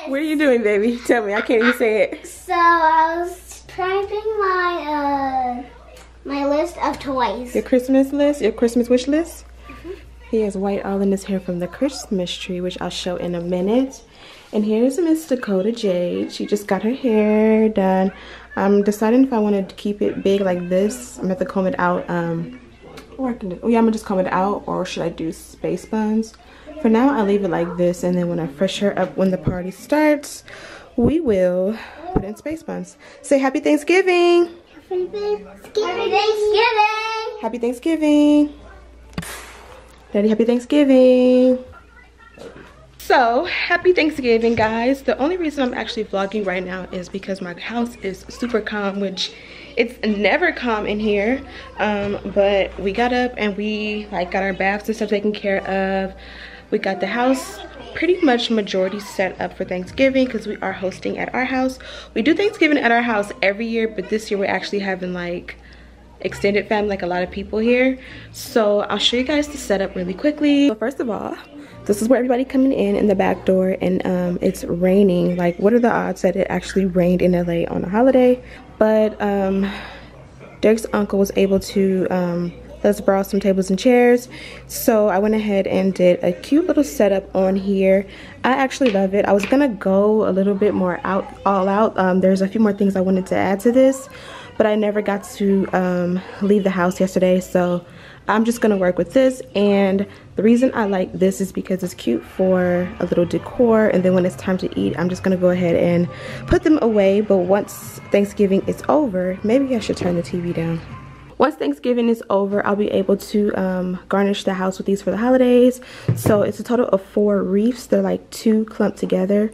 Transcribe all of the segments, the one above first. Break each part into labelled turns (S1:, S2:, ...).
S1: What are you doing, baby? Tell me. I can't even say it.
S2: So I was typing my list of toys.
S1: Your Christmas list? Your Christmas wish list? He has white all in his hair from the Christmas tree, which I'll show in a minute. And here's Miss Dakota Jade. She just got her hair done. I'm deciding if I want to keep it big like this. I'm going to have to comb it out. I'm gonna just comb it out, or should I do space buns? For now, I leave it like this, and then when I fresh her up when the party starts, we will put in space buns. Say happy Thanksgiving.
S2: Happy Thanksgiving.
S1: Happy Thanksgiving. Daddy, happy Thanksgiving. So, happy Thanksgiving, guys. The only reason I'm actually vlogging right now is because my house is super calm, which it's never calm in here. But we got up and we got our baths and stuff taken care of. We got the house pretty much majority set up for Thanksgiving because we are hosting at our house. We do Thanksgiving at our house every year, but this year we're actually having extended family, a lot of people here. So I'll show you guys the setup really quickly. So first of all, this is where everybody coming in the back door, and it's raining. What are the odds that it actually rained in LA on a holiday? But Derek's uncle was able to let us borrow some tables and chairs, so I went ahead and did a cute little setup on here. I actually love it. I was gonna go a little bit more all out. There's a few more things I wanted to add to this, but I never got to leave the house yesterday, so I'm just gonna work with this. And the reason I like this is because it's cute for a little decor, and then when it's time to eat, I'm just gonna go ahead and put them away. But once Thanksgiving is over, maybe I should turn the TV down. Once Thanksgiving is over, I'll be able to garnish the house with these for the holidays. So it's a total of 4 wreaths. They're 2 clumped together.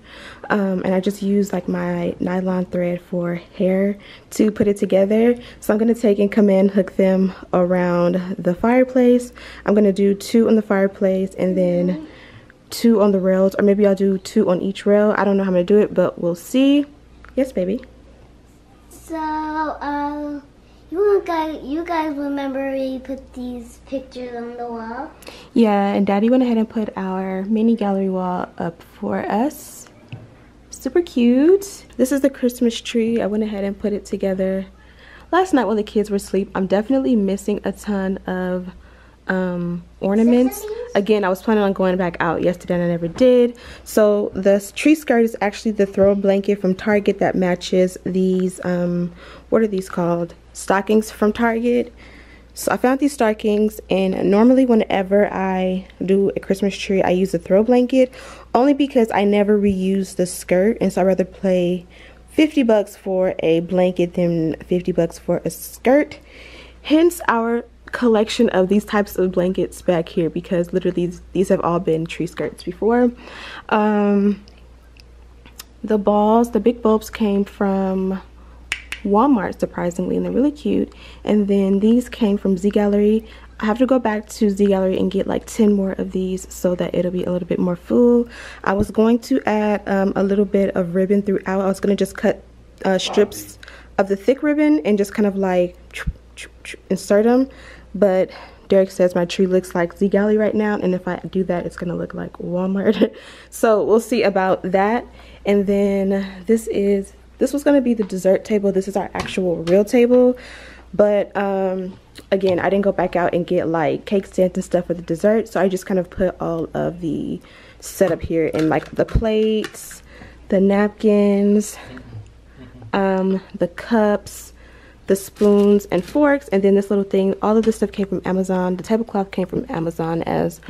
S1: And I just use my nylon thread for hair to put it together. So I'm going to take and come in, hook them around the fireplace. I'm going to do 2 on the fireplace and then 2 on the rails. Or maybe I'll do 2 on each rail. I don't know how I'm going to do it, but we'll see. Yes, baby.
S2: So, you guys remember we put these pictures on the wall?
S1: Yeah, and Daddy went ahead and put our mini gallery wall up for us. Super cute. This is the Christmas tree. I went ahead and put it together last night while the kids were asleep. I'm definitely missing a ton of ornaments. Again, I was planning on going back out yesterday and I never did. So the tree skirt is actually the throw blanket from Target that matches these what are these called? Stockings from Target. So I found these stockings, and normally whenever I do a Christmas tree, I use a throw blanket, only because I never reuse the skirt, and so I'd rather pay $50 for a blanket than $50 for a skirt. Hence our collection of these types of blankets back here, because literally these have all been tree skirts before. The balls, the big bulbs came from Walmart, surprisingly, and they're really cute. And then these came from Z Gallery. I have to go back to Z Gallery and get 10 more of these so that it'll be a little bit more full. I was going to add a little bit of ribbon throughout. I was going to just cut strips of the thick ribbon and just kind of insert them, but Derek says my tree looks like Z Gallery right now, and if I do that, it's gonna look like Walmart. So we'll see about that. And then this was gonna be the dessert table. This is our actual real table, but again, I didn't go back out and get cake stands and stuff for the dessert, so I just kind of put all of the setup here in the plates, the napkins, the cups, the spoons and forks, and then this little thing. All of this stuff came from Amazon. The tablecloth came from Amazon as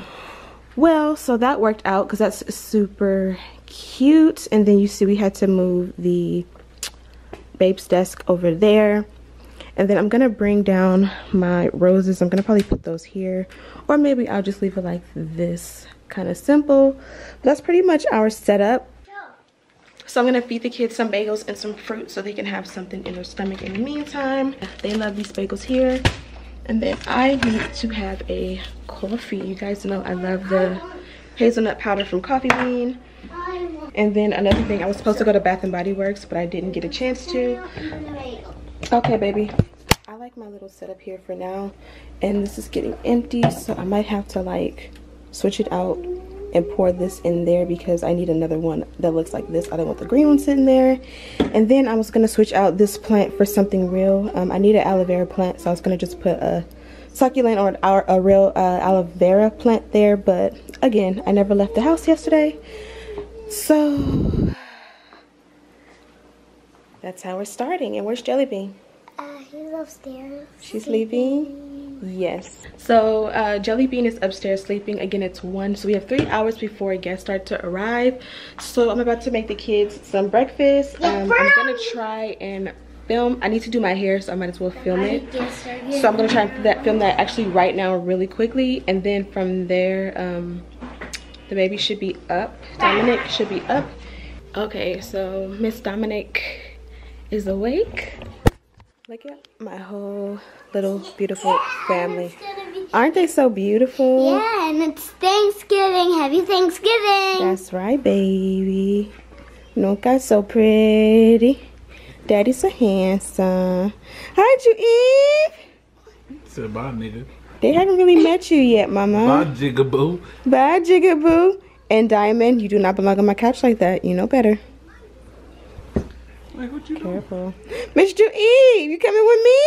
S1: well, so that worked out because that's super cute. And then you see we had to move the babe's desk over there, and then I'm gonna bring down my roses. I'm gonna probably put those here, or maybe I'll just leave it like this, kind of simple. But that's pretty much our setup. So I'm gonna feed the kids some bagels and some fruit so they can have something in their stomach in the meantime. They love these bagels here. And then I need to have a coffee. You guys know I love the hazelnut powder from Coffee Bean. And then another thing, I was supposed to go to Bath and Body Works, but I didn't get a chance to. Okay, baby. I like my little setup here for now. And this is getting empty, so I might have to switch it out and pour this in there because I need another one that looks like this. I don't want the green one sitting there. And then I was gonna switch out this plant for something real. I need an aloe vera plant, so I was gonna just put a succulent or a real aloe vera plant there. But again, I never left the house yesterday, so that's how we're starting. And where's Jelly Bean?
S2: He's upstairs.
S1: She's sleeping. Yes. So Jelly Bean is upstairs sleeping. Again, it's 1, so we have 3 hours before guests start to arrive. So I'm about to make the kids some breakfast. I'm gonna try and film. I need to do my hair, so I might as well film it. So I'm gonna try and film that actually right now really quickly, and then from there the baby should be up. Dominic should be up. Okay, so Miss Dominic is awake. Look at my whole little beautiful family. Aren't they so beautiful?
S2: Yeah, and it's Thanksgiving. Happy Thanksgiving.
S1: That's right, baby. Noka's so pretty. Daddy's so handsome. Hi, Eve.
S3: Said bye, nigga.
S1: They haven't really met you yet, Mama.
S3: Bye, Jigaboo.
S1: Bye, Jigaboo. And Diamond, you do not belong on my couch like that. You know better.
S3: Like, what you
S1: Careful. Mr. Eve, you coming with me?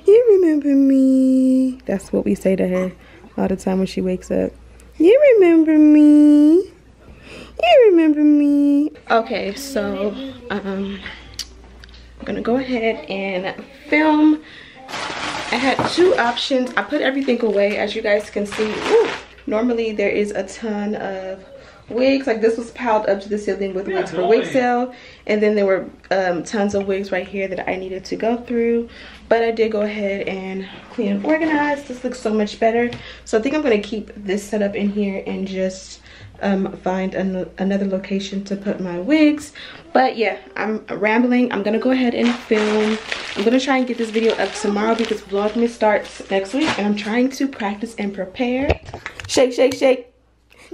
S1: You remember me. That's what we say to her all the time when she wakes up. You remember me. You remember me. Okay, so I'm gonna go ahead and film. I had 2 options. I put everything away, as you guys can see. Ooh, normally there is a ton of wigs. Like, this was piled up to the ceiling with wigs for wig sale, and then there were tons of wigs right here that I needed to go through, but I did go ahead and clean and organize. This looks so much better, so I think I'm going to keep this set up in here and just find another location to put my wigs. But yeah, I'm rambling. I'm gonna go ahead and film. I'm gonna try and get this video up tomorrow because Vlogmas starts next week, and I'm trying to practice and prepare. Shake, shake, shake.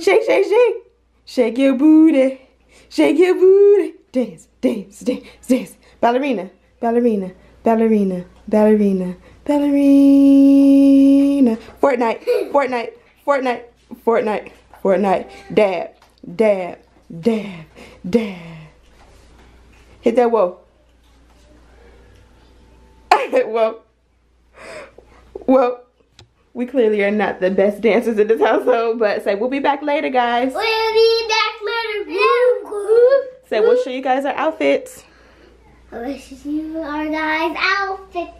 S1: Shake, shake, shake. Shake your booty, shake your booty. Dance, dance, dance, dance. Ballerina, ballerina, ballerina, ballerina, ballerina. Fortnite, Fortnite, Fortnite, Fortnite, Fortnite. Dab, dab, dab, dab. Hit that whoa. Whoa. Whoa. We clearly are not the best dancers in this household, but say we'll be back later, guys.
S2: We'll be back later.
S1: Say we'll show you guys our outfits.
S2: We'll show you our guys' outfits.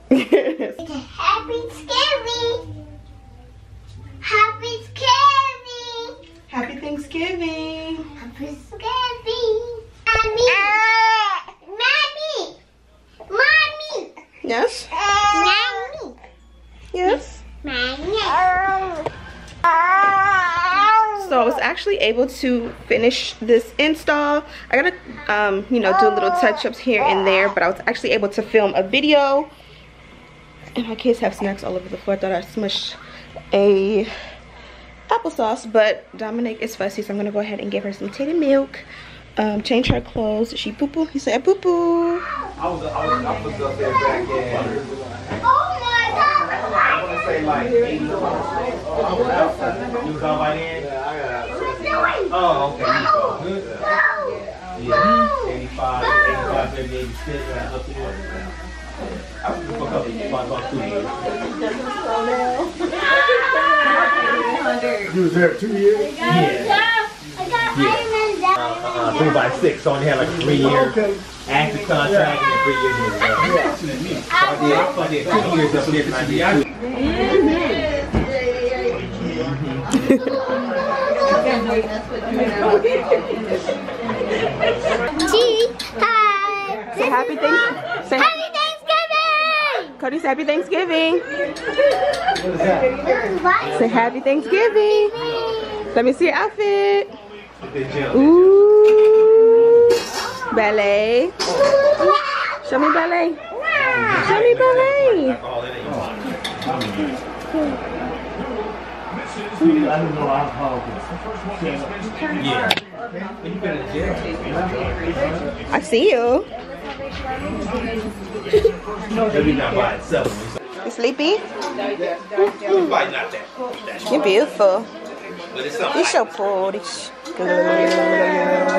S2: Happy Thanksgiving. Happy Thanksgiving.
S1: Happy Thanksgiving.
S2: Happy Thanksgiving. Mommy. Mommy.
S1: Yes?
S2: Mommy.
S1: Yes? So I was actually able to finish this install. I gotta you know, do little touch-ups here and there, but I was actually able to film a video. And my kids have snacks all over the floor. I thought I smushed a applesauce, but Dominic is fussy, so I'm gonna go ahead and give her some titty milk. Change her clothes. She poo-poo. He said poo-poo.
S3: I was up there back in.
S2: Oh my God.
S3: I want to say like 80. You was on by then? Yeah, I got it. Oh, okay. Good. Yeah, 85, 86, up there. I was for a couple of about 2 years.
S4: You was there 2 years?
S3: Yeah. 3x6, so I only had like a 3-year active contract and 3 years in the so I did 2 years up there and I did 2.
S1: Say happy Thanksgiving.
S2: Happy Thanksgiving.
S1: Cody, say happy Thanksgiving.
S4: What is that?
S1: Say happy Thanksgiving. Let me see your outfit. Ooh. Ballet. Show me ballet. Show me ballet.
S4: I don't know alcohol.
S3: Yeah.
S1: I see you.
S3: Maybe not by itself.
S1: You sleepy?
S3: Not that.
S1: You're beautiful.
S3: But it's something
S1: It's so pretty.
S3: Then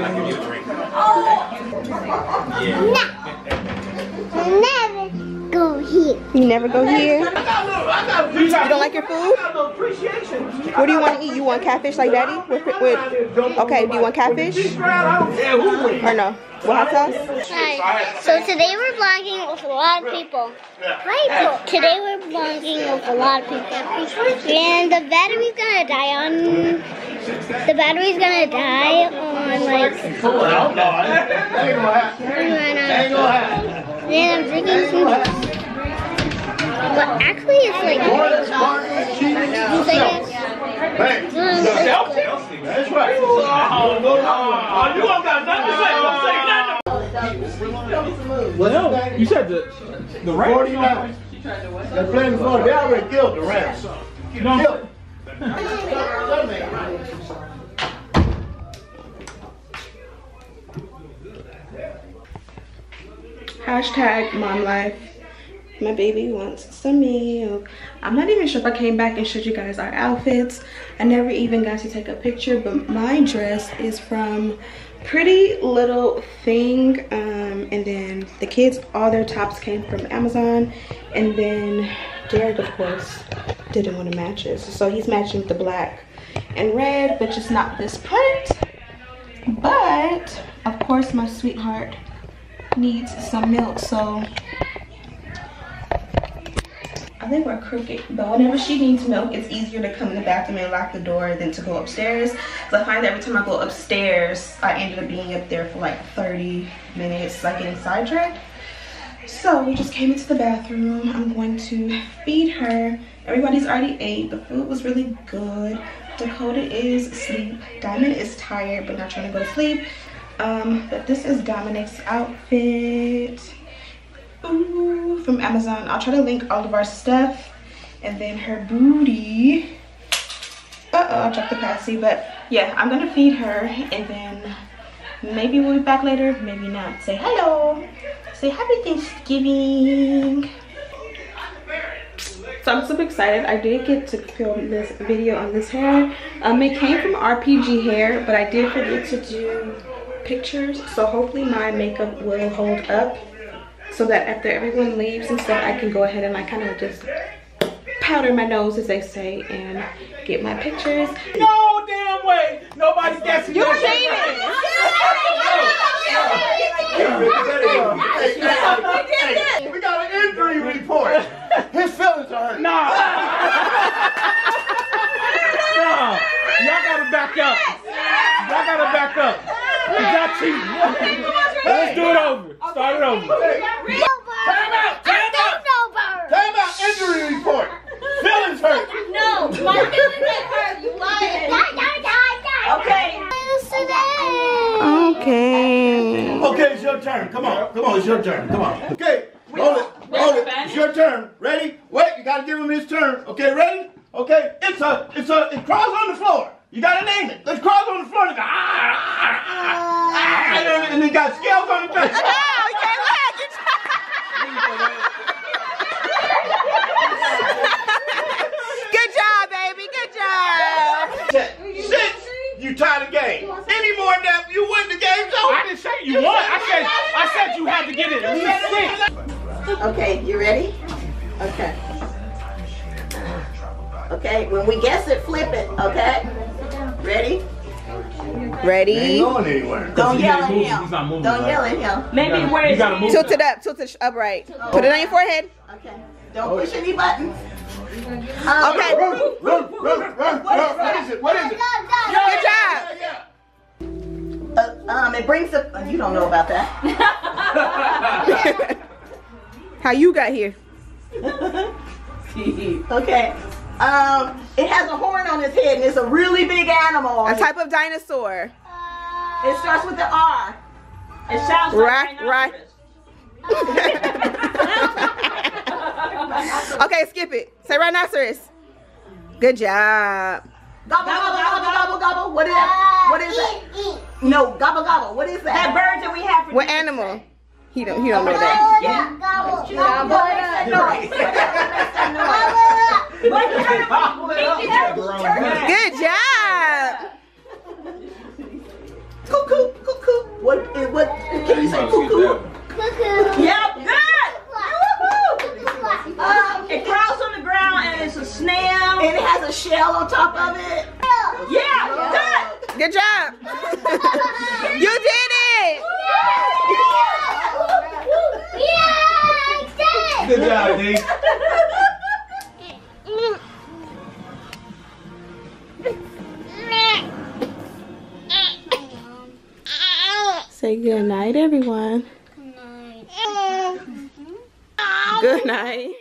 S3: I'll give you a drink.
S2: Never go here.
S1: You never go here?
S3: You
S1: don't like your food? What do you want to eat? You want catfish like daddy? Okay, do you want catfish? Or no? What hot sauce?
S2: Hi. So today we're vlogging with a lot of people. Right. Today we're vlogging with a lot of people. And the battery's gonna die on... The battery's gonna die on like... And I'm drinking some juice. But actually it's like...
S3: That's right. You don't got nothing to say. Don't say nothing. Well, you said the Wreaths.
S4: 49. They're playing for. They already killed the Wreaths.
S3: No.
S1: Hashtag mom life. My baby wants some milk. I'm not even sure if I came back and showed you guys our outfits. I never even got to take a picture, but my dress is from Pretty Little Thing. And then the kids, all their tops came from Amazon. And then Derek, of course, didn't want to match it. So he's matching the black and red, but just not this print. But, of course, my sweetheart needs some milk, so I think we're crooked, but whenever she needs milk, it's easier to come in the bathroom and lock the door than to go upstairs. So I find that every time I go upstairs, I ended up being up there for like 30 minutes, like getting sidetracked. So we just came into the bathroom. I'm going to feed her. Everybody's already ate. The food was really good. Dakota is asleep. Diamond is tired, but not trying to go to sleep. But this is Dominic's outfit. Ooh, from Amazon. I'll try to link all of our stuff. And then her booty. I dropped the passy. But yeah, I'm gonna feed her, and then maybe we'll be back later, maybe not. Say hello. Say happy Thanksgiving. So I'm super excited. I did get to film this video on this hair. It came from RPG Hair, but I did forget to do pictures. So hopefully my makeup will hold up, so that after everyone leaves and stuff, I can go ahead and like kind of just powder my nose, as they say, and get my pictures.
S3: No damn way. Nobody's guessing.
S1: You seen it.
S4: Hey, we got an injury report. His feelings are hurt.
S3: Nah. Nah. Y'all gotta back up. Y'all gotta back up. Y'all cheating. Let's do it over. Start it over. Time out. Time out. Time out. Injury report. Feelings hurt.
S5: No, my feelings ain't hurt. You lying. Okay.
S1: Okay.
S4: Okay, it's your turn. Come on. Come on, it's your turn. Come on. Okay. Hold it. Hold it. It's your turn. Ready? Wait, you gotta give him his turn. Okay, ready? Okay. It crawls on the floor. You gotta name it. Let's crawl on the floor. And it got scales on the face.
S1: Good job, baby. Good job.
S4: 6, you tie the game. Any more than that, you win the game's over.
S3: I didn't say you won. I said you had to get it at least 6.
S6: Okay, you ready? Okay. Okay, when we guess it, flip it, okay? Ready?
S1: Ready?
S4: Ain't going anywhere.
S6: Don't yell at
S3: He's
S6: him.
S3: not moving.
S6: Don't yell at him.
S5: Maybe where
S3: You
S5: is
S3: gotta move.
S1: Tilt it up. Tilt it upright. Put it on your forehead.
S6: Okay. Don't push any buttons.
S1: Okay.
S4: Run. What is it? What is it?
S1: Good job.
S6: It brings up, you don't know about that.
S1: How you got here?
S6: Okay. It has a horn on its head and it's a really big animal.
S1: A type of dinosaur.
S6: It starts with the R.
S5: It sounds like
S1: Right. Okay, skip it. Say rhinoceros. Good job.
S6: Gobble, gobble, gobble, gobble, gobble. What is that? What is that? No, gobble, gobble. What is that?
S5: that bird that we have for
S1: What animal? He don't know that.
S6: Yeah. Gobble, gobble, gobble.
S1: Good job.
S6: Cuckoo, cuckoo. What can you say? Cuckoo.
S2: Cuckoo.
S6: Yep, good.
S5: It crawls on the ground and it's a snail.
S6: And it has a shell on top of it.
S5: Yeah, good.
S1: Good job. You did it.
S4: Good job, D.
S1: Say good night, everyone. Good night.